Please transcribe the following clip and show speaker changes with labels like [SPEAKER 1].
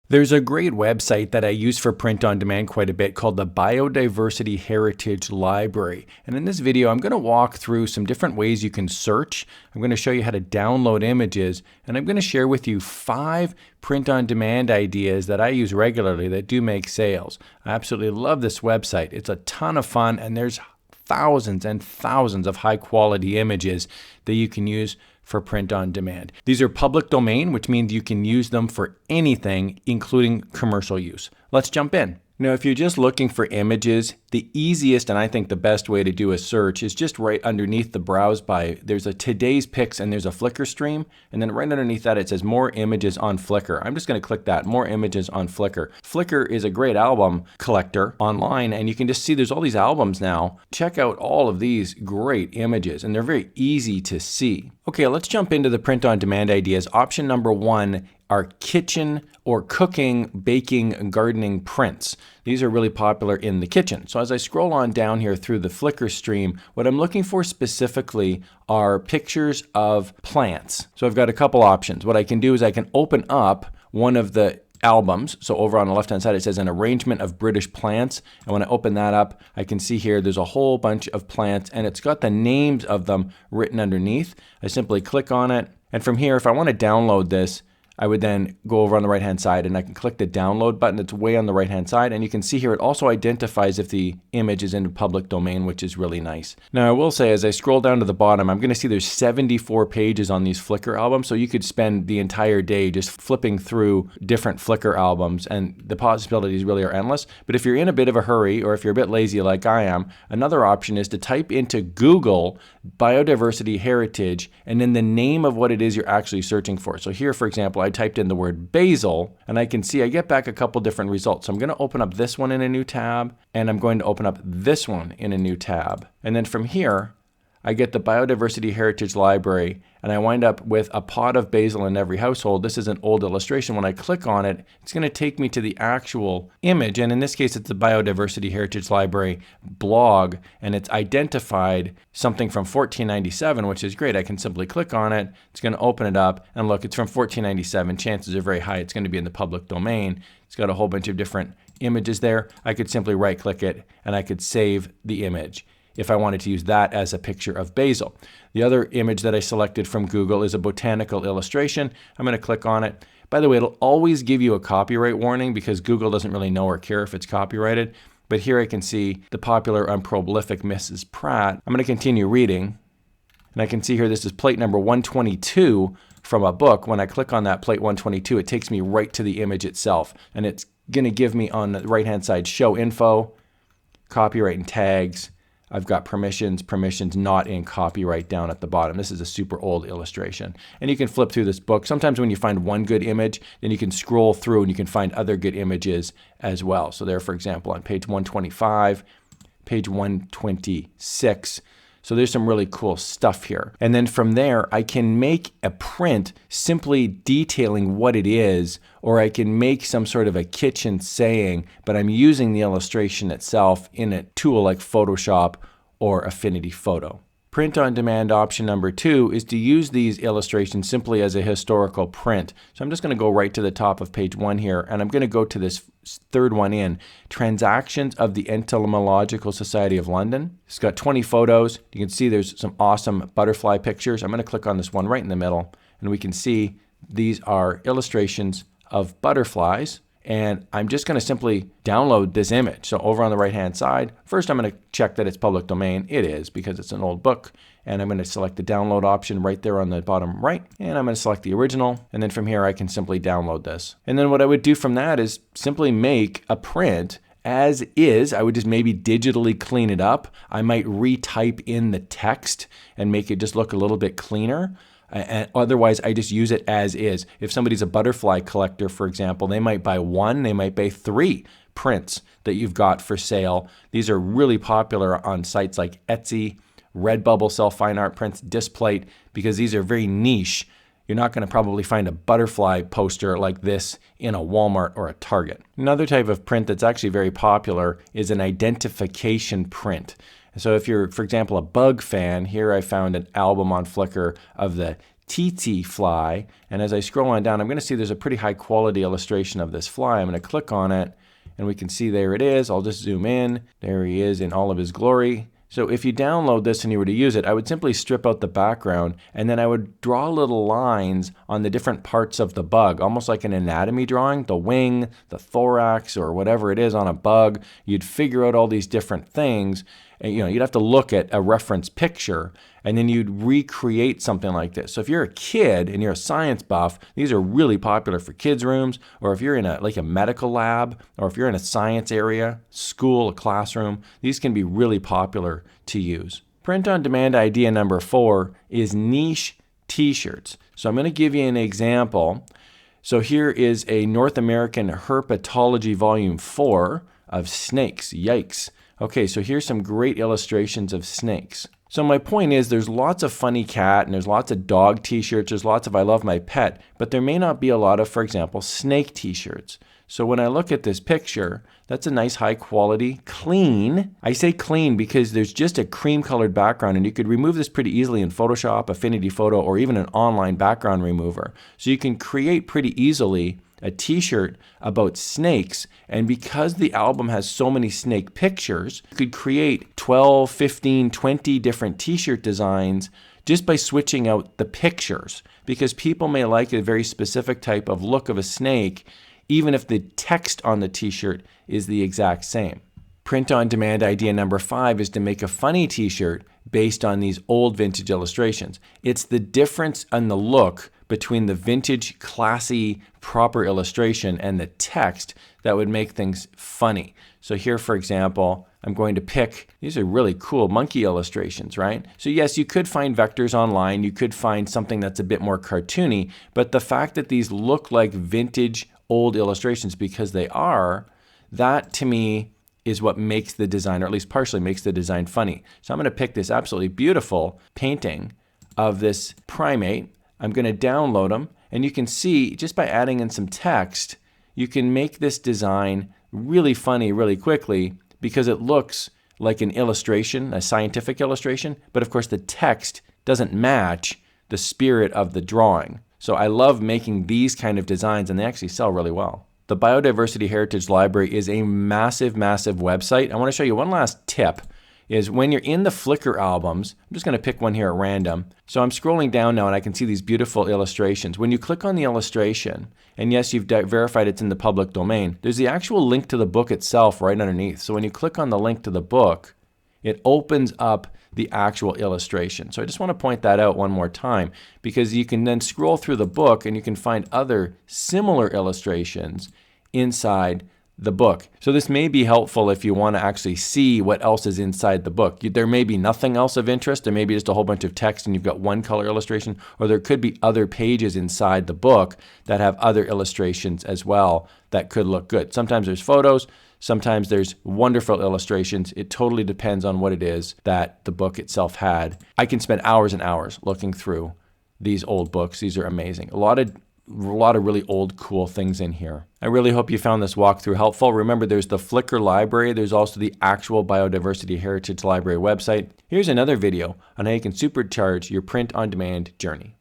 [SPEAKER 1] There's a great website that I use for print on demand quite a bit called the Biodiversity Heritage Library. And in this video, I'm going to walk through some different ways you can search. I'm going to show you how to download images, and I'm going to share with you 5 print on demand ideas that I use regularly that do make sales. I absolutely love this website. It's a ton of fun, and there's thousands and thousands of high quality images that you can use for print on demand. These are public domain, which means you can use them for anything, including commercial use. Let's jump in. Now, if you're just looking for images, the easiest and I think the best way to do a search is just right underneath the browse by, there's a today's pics and there's a Flickr stream. And then right underneath that, it says more images on Flickr. I'm just going to click that, more images on Flickr. Flickr is a great album collector online, and you can just see there's all these albums now. Check out all of these great images, and they're very easy to see. Okay, let's jump into the print on demand ideas. Option number 1 are kitchen or cooking, baking, gardening prints. These are really popular in the kitchen. So as I scroll on down here through the Flickr stream, what I'm looking for specifically are pictures of plants. So I've got a couple options. What I can do is I can open up one of the albums. So over on the left hand side, it says an arrangement of British plants. And when I open that up, I can see here there's a whole bunch of plants, and it's got the names of them written underneath. I simply click on it. And from here, if I want to download this, I would then go over on the right hand side and I can click the download button. It's way on the right hand side, and you can see here it also identifies if the image is in the public domain, which is really nice. Now I will say, as I scroll down to the bottom, I'm going to see there's 74 pages on these Flickr albums, so you could spend the entire day just flipping through different Flickr albums, and the possibilities really are endless. But if you're in a bit of a hurry, or if you're a bit lazy like I am, another option is to type into Google biodiversity heritage and then the name of what it is you're actually searching for. So here, for example, I typed in the word basil, and I can see I get back a couple different results. So I'm going to open up this one in a new tab, and I'm going to open up this one in a new tab. And then from here, I get the Biodiversity Heritage Library, and I wind up with a pot of basil in every household. This is an old illustration. When I click on it, it's going to take me to the actual image, and in this case, it's the Biodiversity Heritage Library blog, and it's identified something from 1497, which is great. I can simply click on it. It's going to open it up, and look, it's from 1497. Chances are very high it's going to be in the public domain. It's got a whole bunch of different images there. I could simply right-click it, and I could save the image if I wanted to use that as a picture of basil. The other image that I selected from Google is a botanical illustration. I'm going to click on it. By the way, it'll always give you a copyright warning because Google doesn't really know or care if it's copyrighted. But here I can see the popular and prolific Mrs. Pratt. I'm going to continue reading, and I can see here this is plate number 122 from a book. When I click on that plate 122, it takes me right to the image itself, and it's going to give me on the right-hand side show info, copyright and tags. I've got permissions not in copyright down at the bottom. This is a super old illustration. And you can flip through this book. Sometimes when you find one good image, then you can scroll through and you can find other good images as well. So there, for example, on page 125, page 126. So there's some really cool stuff here. And then from there, I can make a print simply detailing what it is, or I can make some sort of a kitchen saying, but I'm using the illustration itself in a tool like Photoshop or Affinity Photo. Print on demand option number 2 is to use these illustrations simply as a historical print. So I'm just going to go right to the top of page 1 here, and I'm going to go to this third one in, Transactions of the Entomological Society of London. It's got 20 photos. You can see there's some awesome butterfly pictures. I'm going to click on this one right in the middle, and we can see these are illustrations of butterflies. And I'm just going to simply download this image. So over on the right-hand side, first I'm going to check that it's public domain. It is, because it's an old book. And I'm going to select the download option right there on the bottom right. And I'm going to select the original. And then from here, I can simply download this. And then what I would do from that is simply make a print as is. I would just maybe digitally clean it up. I might retype in the text and make it just look a little bit cleaner. And otherwise, I just use it as is. If somebody's a butterfly collector, for example, they might buy 1, they might buy 3 prints that you've got for sale. These are really popular on sites like Etsy, Redbubble sell fine art prints, Displate, because these are very niche. You're not going to probably find a butterfly poster like this in a Walmart or a Target. Another type of print that's actually very popular is an identification print. So if you're, for example, a bug fan, here I found an album on Flickr of the tsetse fly. And as I scroll on down, I'm going to see there's a pretty high quality illustration of this fly. I'm going to click on it and we can see there it is. I'll just zoom in. There he is in all of his glory. So if you download this and you were to use it, I would simply strip out the background and then I would draw little lines on the different parts of the bug, almost like an anatomy drawing, the wing, the thorax, or whatever it is on a bug. You'd figure out all these different things. And, you'd have to look at a reference picture and then you'd recreate something like this. So if you're a kid and you're a science buff, these are really popular for kids' rooms, or if you're in a medical lab, or if you're in a science area, school, a classroom, these can be really popular to use. Print on demand idea number 4 is niche t-shirts. So I'm going to give you an example. So here is a North American Herpetology Volume 4 of snakes. Yikes. Okay, so here's some great illustrations of snakes. So my point is there's lots of funny cat and there's lots of dog t-shirts, there's lots of I love my pet, but there may not be a lot of, for example, snake t-shirts. So when I look at this picture, that's a nice high quality, clean. I say clean because there's just a cream colored background and you could remove this pretty easily in Photoshop, Affinity Photo, or even an online background remover. So you can create pretty easily a t-shirt about snakes, and because the album has so many snake pictures, you could create 12, 15, 20 different t-shirt designs just by switching out the pictures, because people may like a very specific type of look of a snake even if the text on the t-shirt is the exact same. Print on demand idea number 5 is to make a funny t-shirt based on these old vintage illustrations. It's the difference in the look between the vintage, classy, proper illustration and the text that would make things funny. So here, for example, I'm going to pick, these are really cool monkey illustrations, right? So yes, you could find vectors online, you could find something that's a bit more cartoony, but the fact that these look like vintage old illustrations because they are, that to me is what makes the design, or at least partially makes the design funny. So I'm going to pick this absolutely beautiful painting of this primate. I'm going to download them, and you can see just by adding in some text, you can make this design really funny really quickly because it looks like an illustration, a scientific illustration, but of course the text doesn't match the spirit of the drawing. So I love making these kind of designs, and they actually sell really well. The Biodiversity Heritage Library is a massive, massive website. I want to show you one last tip, is when you're in the Flickr albums, I'm just going to pick one here at random. So I'm scrolling down now and I can see these beautiful illustrations. When you click on the illustration, and yes, you've verified it's in the public domain, there's the actual link to the book itself right underneath. So when you click on the link to the book, it opens up the actual illustration. So I just want to point that out one more time, because you can then scroll through the book and you can find other similar illustrations inside the book. So this may be helpful if you want to actually see what else is inside the book. There may be nothing else of interest. There may be just a whole bunch of text and you've got one color illustration, or there could be other pages inside the book that have other illustrations as well that could look good. Sometimes there's photos, sometimes there's wonderful illustrations. It totally depends on what it is that the book itself had. I can spend hours and hours looking through these old books. These are amazing. A lot of really old, cool things in here. I really hope you found this walkthrough helpful. Remember, there's the Flickr library. There's also the actual Biodiversity Heritage Library website. Here's another video on how you can supercharge your print-on-demand journey.